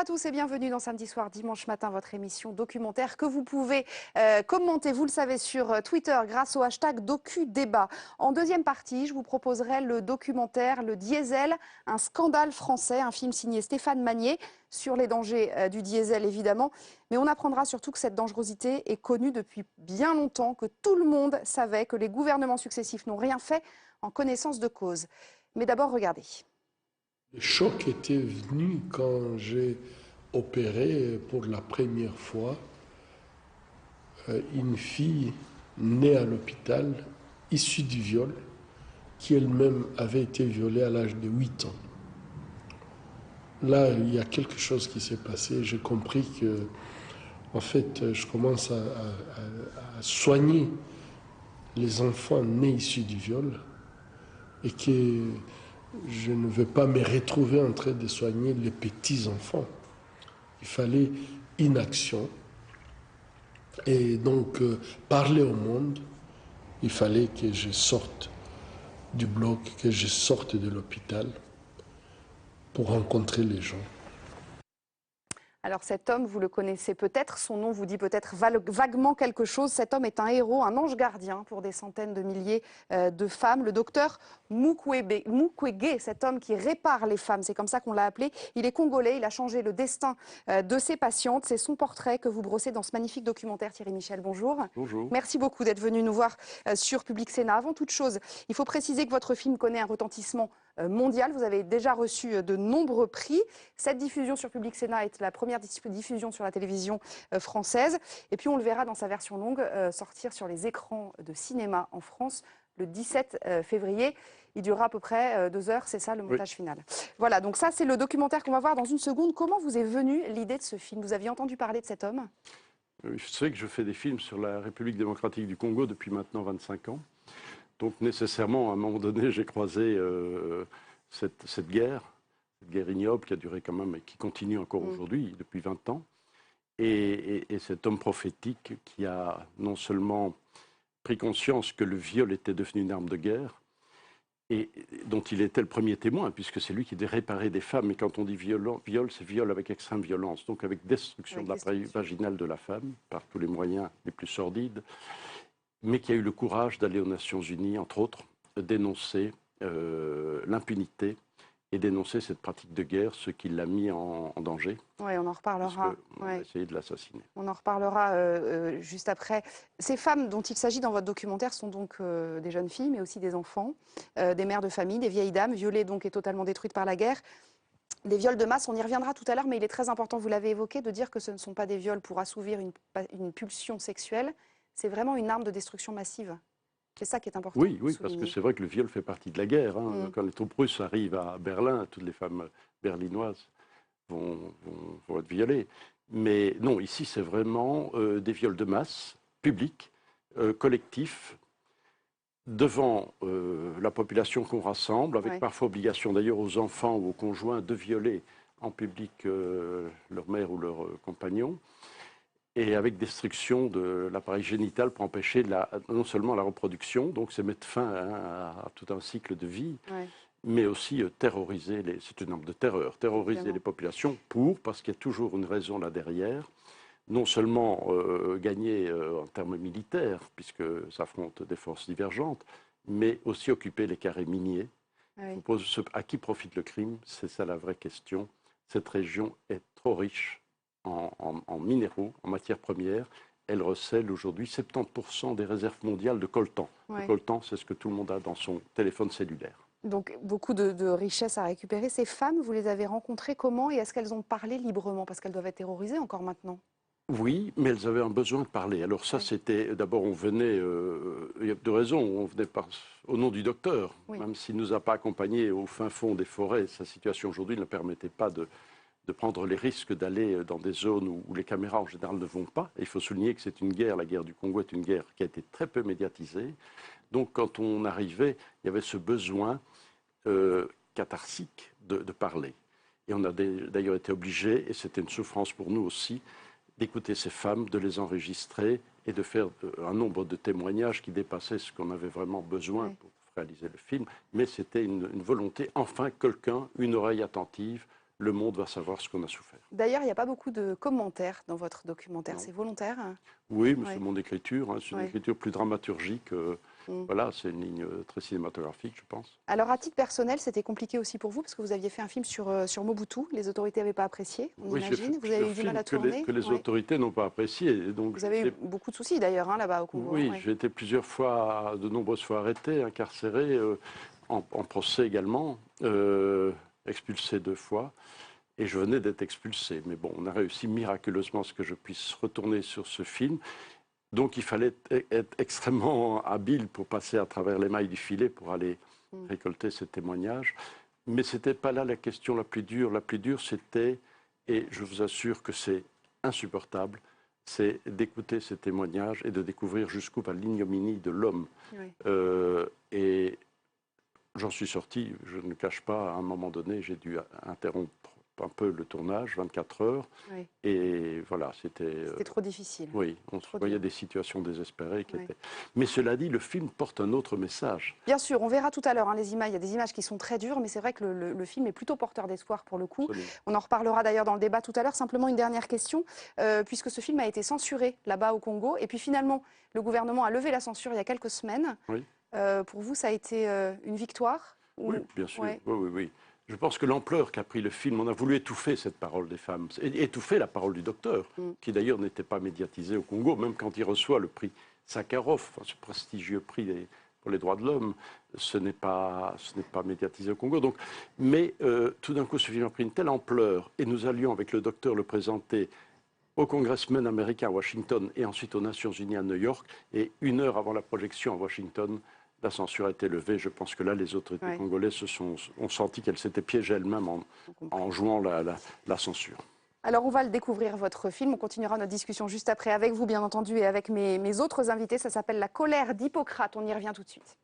à tous et bienvenue dans Samedi Soir, Dimanche Matin, votre émission documentaire que vous pouvez commenter, vous le savez, sur Twitter grâce au hashtag DocuDébat. En deuxième partie, je vous proposerai le documentaire Le Diesel, un scandale français, un film signé Stéphane Magnier sur les dangers du diesel évidemment. Mais on apprendra surtout que cette dangerosité est connue depuis bien longtemps, que tout le monde savait, que les gouvernements successifs n'ont rien fait en connaissance de cause. Mais d'abord, regardez. Le choc était venu quand j'ai opéré pour la première fois une fille née à l'hôpital, issue du viol, qui elle-même avait été violée à l'âge de 8 ans. Là, il y a quelque chose qui s'est passé. J'ai compris que, en fait, je commence à soigner les enfants nés issus du viol et que je ne veux pas me retrouver en train de soigner les petits-enfants. Il fallait une action. Et donc, parler au monde, il fallait que je sorte du bloc, que je sorte de l'hôpital pour rencontrer les gens. Alors cet homme, vous le connaissez peut-être, son nom vous dit peut-être vaguement quelque chose. Cet homme est un héros, un ange gardien pour des centaines de milliers de femmes. Le docteur Mukwege, cet homme qui répare les femmes, c'est comme ça qu'on l'a appelé. Il est congolais, il a changé le destin de ses patientes. C'est son portrait que vous brossez dans ce magnifique documentaire. Thierry Michel, bonjour. Bonjour. Merci beaucoup d'être venu nous voir sur Public Sénat. Avant toute chose, il faut préciser que votre film connaît un retentissement mondial. Vous avez déjà reçu de nombreux prix. Cette diffusion sur Public Sénat est la première diffusion sur la télévision française. Et puis on le verra dans sa version longue sortir sur les écrans de cinéma en France le 17 février. Il durera à peu près 2 heures, c'est ça le montage final. Voilà, donc ça c'est le documentaire qu'on va voir dans une seconde. Comment vous est venue l'idée de ce film? Vous aviez entendu parler de cet homme? Je sais que je fais des films sur la République démocratique du Congo depuis maintenant 25 ans. Donc nécessairement, à un moment donné, j'ai croisé cette guerre ignoble qui a duré quand même et qui continue encore aujourd'hui, depuis 20 ans. Et cet homme prophétique qui a non seulement pris conscience que le viol était devenu une arme de guerre, et dont il était le premier témoin, puisque c'est lui qui devait réparer des femmes. Et quand on dit viol, c'est viol avec extrême violence, donc avec destruction de l'appareil vaginal de la femme, par tous les moyens les plus sordides, mais qui a eu le courage d'aller aux Nations Unies, entre autres, dénoncer l'impunité et dénoncer cette pratique de guerre, ce qui l'a mis en danger. Oui, on en reparlera. On a essayé de l'assassiner. On en reparlera juste après. Ces femmes dont il s'agit dans votre documentaire sont donc des jeunes filles, mais aussi des enfants, des mères de famille, des vieilles dames, violées donc et totalement détruites par la guerre. Les viols de masse, on y reviendra tout à l'heure, mais il est très important, vous l'avez évoqué, de dire que ce ne sont pas des viols pour assouvir une pulsion sexuelle. C'est vraiment une arme de destruction massive. C'est ça qui est important. Oui, parce que c'est vrai que le viol fait partie de la guerre. Quand les troupes russes arrivent à Berlin, toutes les femmes berlinoises vont être violées. Mais non, ici, c'est vraiment des viols de masse, publics, collectifs, devant la population qu'on rassemble, avec parfois obligation d'ailleurs aux enfants ou aux conjoints de violer en public leur mère ou leur compagnon, et avec destruction de l'appareil génital pour empêcher non seulement la reproduction, donc c'est mettre fin à tout un cycle de vie, mais aussi terroriser, c'est une arme de terreur, terroriser les populations parce qu'il y a toujours une raison là derrière, non seulement gagner en termes militaires, puisque ça affronte des forces divergentes, mais aussi occuper les carrés miniers. À qui profite le crime? C'est ça la vraie question. Cette région est trop riche en minéraux, en matières premières. Elle recèle aujourd'hui 70% des réserves mondiales de coltan. Le coltan, c'est ce que tout le monde a dans son téléphone cellulaire. Donc beaucoup de richesses à récupérer. Ces femmes, vous les avez rencontrées comment et est-ce qu'elles ont parlé librement? Parce qu'elles doivent être terrorisées encore maintenant. Oui, mais elles avaient un besoin de parler. Alors ça, c'était... D'abord, on venait... il y a 2 raisons. On venait au nom du docteur, même s'il ne nous a pas accompagnés au fin fond des forêts. Sa situation aujourd'hui ne permettait pas de prendre les risques d'aller dans des zones où les caméras en général ne vont pas. Et il faut souligner que c'est une guerre, la guerre du Congo est une guerre qui a été très peu médiatisée. Donc quand on arrivait, il y avait ce besoin catharsique de parler. Et on a d'ailleurs été obligés, et c'était une souffrance pour nous aussi, d'écouter ces femmes, de les enregistrer et de faire un nombre de témoignages qui dépassaient ce qu'on avait vraiment besoin pour réaliser le film. Mais c'était une volonté, enfin quelqu'un, une oreille attentive, le monde va savoir ce qu'on a souffert. D'ailleurs, il n'y a pas beaucoup de commentaires dans votre documentaire. Non. C'est volontaire? Oui, mais Ouais. c'est mon écriture. Hein, c'est une Ouais. écriture plus dramaturgique. Mm. Voilà, c'est une ligne très cinématographique, je pense. Alors, à titre personnel, c'était compliqué aussi pour vous parce que vous aviez fait un film sur Mobutu. Les autorités n'avaient pas apprécié, on Oui, j'ai imagine. fait Vous avez eu du plusieurs mal à films tourner. que les Ouais. autorités n'ont pas apprécié. Et donc, Vous avez eu beaucoup de soucis d'ailleurs là-bas au Congo. oui, Ouais. j'ai été plusieurs fois, de nombreuses fois arrêté, incarcéré, en procès également, expulsé 2 fois. Et je venais d'être expulsé. Mais bon, on a réussi miraculeusement à ce que je puisse retourner sur ce film. Donc il fallait être extrêmement habile pour passer à travers les mailles du filet pour aller récolter ces témoignages. Mais ce n'était pas là la question la plus dure. La plus dure, c'était, et je vous assure que c'est insupportable, c'est d'écouter ces témoignages et de découvrir jusqu'où va l'ignominie de l'homme. Oui. Et j'en suis sorti, je ne cache pas, à un moment donné, j'ai dû interrompre un peu le tournage, 24 heures. Oui. Et voilà, c'était... C'était trop difficile. Oui, on Trop voyait dur. des situations désespérées qui Oui. étaient... Mais cela dit, le film porte un autre message. Bien sûr, on verra tout à l'heure les images. Il y a des images qui sont très dures, mais c'est vrai que le film est plutôt porteur d'espoir pour le coup. Absolument. On en reparlera d'ailleurs dans le débat tout à l'heure. Simplement une dernière question, puisque ce film a été censuré là-bas au Congo, et puis finalement, le gouvernement a levé la censure il y a quelques semaines. Oui. Pour vous, ça a été une victoire Oui, bien sûr. Ouais. Oui, oui, oui. Je pense que l'ampleur qu'a pris le film, on a voulu étouffer cette parole des femmes, étouffer la parole du docteur, qui d'ailleurs n'était pas médiatisé au Congo, même quand il reçoit le prix Sakharov, ce prestigieux prix pour les droits de l'homme, ce n'est pas médiatisé au Congo. Donc, mais tout d'un coup, ce film a pris une telle ampleur, et nous allions avec le docteur le présenter au congressman américain à Washington et ensuite aux Nations Unies à New York, et 1 heure avant la projection à Washington, la censure a été levée. Je pense que là, les autorités congolaises ont senti qu'elles s'étaient piégées elles-mêmes en jouant la censure. Alors, on va le découvrir, votre film. On continuera notre discussion juste après avec vous, bien entendu, et avec mes autres invités. Ça s'appelle La colère d'Hippocrate. On y revient tout de suite.